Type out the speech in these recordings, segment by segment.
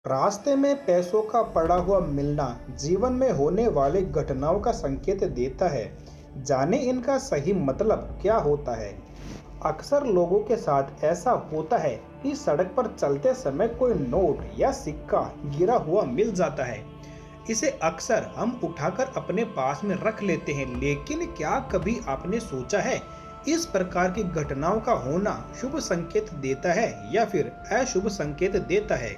रास्ते में पैसों का पड़ा हुआ मिलना जीवन में होने वाले घटनाओं का संकेत देता है। जाने इनका सही मतलब क्या होता है। अक्सर लोगों के साथ ऐसा होता है कि सड़क पर चलते समय कोई नोट या सिक्का गिरा हुआ मिल जाता है। इसे अक्सर हम उठाकर अपने पास में रख लेते हैं, लेकिन क्या कभी आपने सोचा है इस प्रकार की घटनाओं का होना शुभ संकेत देता है या फिर अशुभ संकेत देता है।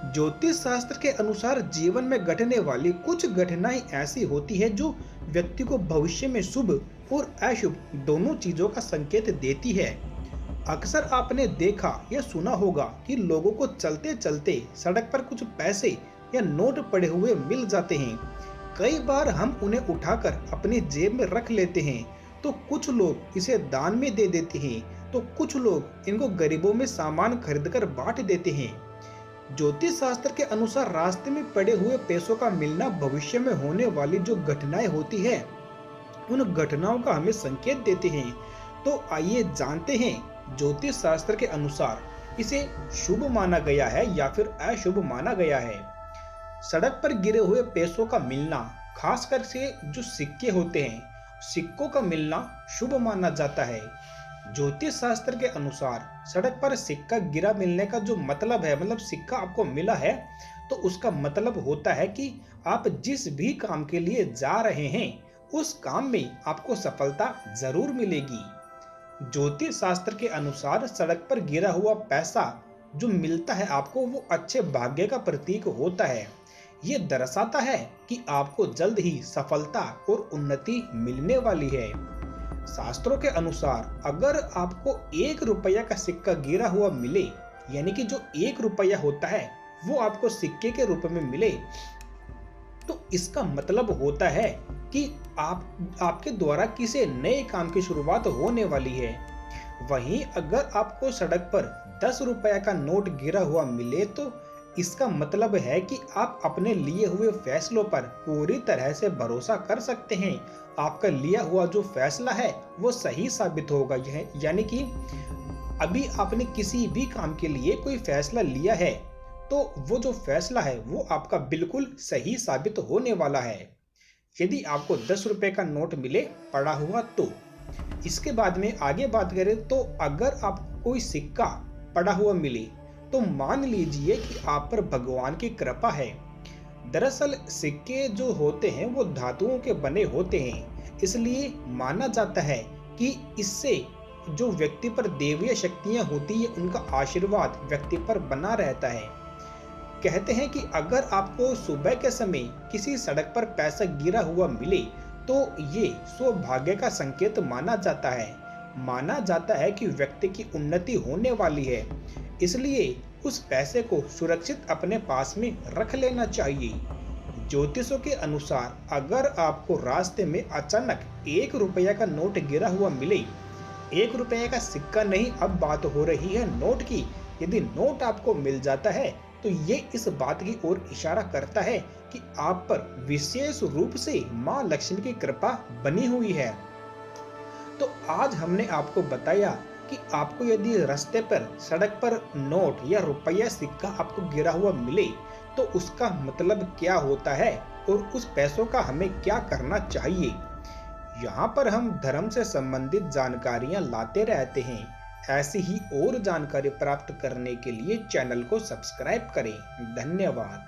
ज्योतिष शास्त्र के अनुसार जीवन में घटने वाली कुछ घटनाएं ऐसी होती है जो व्यक्ति को भविष्य में शुभ और अशुभ दोनों चीजों का संकेत देती है। अक्सर आपने देखा या सुना होगा कि लोगों को चलते चलते सड़क पर कुछ पैसे या नोट पड़े हुए मिल जाते हैं। कई बार हम उन्हें उठाकर अपनी जेब में रख लेते हैं, तो कुछ लोग इसे दान में दे देते हैं, तो कुछ लोग इनको गरीबों में सामान खरीदकर बांट देते हैं। ज्योतिष शास्त्र के अनुसार रास्ते में पड़े हुए पैसों का मिलना भविष्य में होने वाली जो घटनाएं होती है उन घटनाओं का हमें संकेत देते हैं। तो आइए जानते हैं ज्योतिष शास्त्र के अनुसार इसे शुभ माना गया है या फिर अशुभ माना गया है। सड़क पर गिरे हुए पैसों का मिलना, खासकर से जो सिक्के होते हैं, सिक्कों का मिलना शुभ माना जाता है। ज्योतिष शास्त्र के अनुसार सड़क पर सिक्का गिरा मिलने का जो मतलब है, मतलब सिक्का आपको मिला है, तो उसका मतलब होता है कि आप जिस भी काम के लिए जा रहे हैं उस काम में आपको सफलता जरूर मिलेगी। ज्योतिष शास्त्र के अनुसार सड़क पर गिरा हुआ पैसा जो मिलता है आपको, वो अच्छे भाग्य का प्रतीक होता है। ये दर्शाता है कि आपको जल्द ही सफलता और उन्नति मिलने वाली है। शास्त्रों के अनुसार अगर आपको 1 रुपया का सिक्का गिरा हुआ मिले, यानी कि जो 1 रुपया होता है वो आपको सिक्के के रूप में मिले, तो इसका मतलब होता है कि आपके द्वारा किसी नए काम की शुरुआत होने वाली है। वहीं अगर आपको सड़क पर 10 रुपया का नोट गिरा हुआ मिले, तो इसका मतलब है कि आप अपने लिए हुए फैसलों पर पूरी तरह से भरोसा कर सकते हैं। आपका लिया हुआ जो फैसला है वो सही साबित होगा। यानी कि अभी आपने किसी भी काम के लिए कोई फैसला लिया है, तो वो जो फैसला है वो आपका बिल्कुल सही साबित होने वाला है। यदि आपको 10 रुपए का नोट मिले पड़ा हुआ, तो इसके बाद में आगे बात करें तो अगर आपको कोई सिक्का पड़ा हुआ मिले, तो मान लीजिए कि आप पर भगवान की कृपा है। दरअसल सिक्के जो होते हैं वो धातुओं के बने होते हैं, इसलिए माना जाता है कि इससे जो व्यक्ति पर देवीय शक्तियां होती है उनका आशीर्वाद व्यक्ति पर बना रहता है। कहते हैं कि अगर आपको सुबह के समय किसी सड़क पर पैसा गिरा हुआ मिले, तो ये सौभाग्य का संकेत माना जाता है। माना जाता है कि व्यक्ति की उन्नति होने वाली है, इसलिए उस पैसे को सुरक्षित अपने पास में रख लेना चाहिए। ज्योतिषों के अनुसार अगर आपको रास्ते में अचानक 1 रुपया का नोट गिरा हुआ मिले, 1 रुपये का सिक्का नहीं, अब बात हो रही है नोट की। यदि नोट आपको मिल जाता है तो ये इस बात की ओर इशारा करता है कि आप पर विशेष रूप से माँ लक्ष्मी की कृपा बनी हुई है। तो आज हमने आपको बताया कि आपको यदि रास्ते पर सड़क पर नोट या रुपया सिक्का आपको गिरा हुआ मिले, तो उसका मतलब क्या होता है और उस पैसों का हमें क्या करना चाहिए। यहाँ पर हम धर्म से संबंधित जानकारियाँ लाते रहते हैं। ऐसी ही और जानकारी प्राप्त करने के लिए चैनल को सब्सक्राइब करें। धन्यवाद।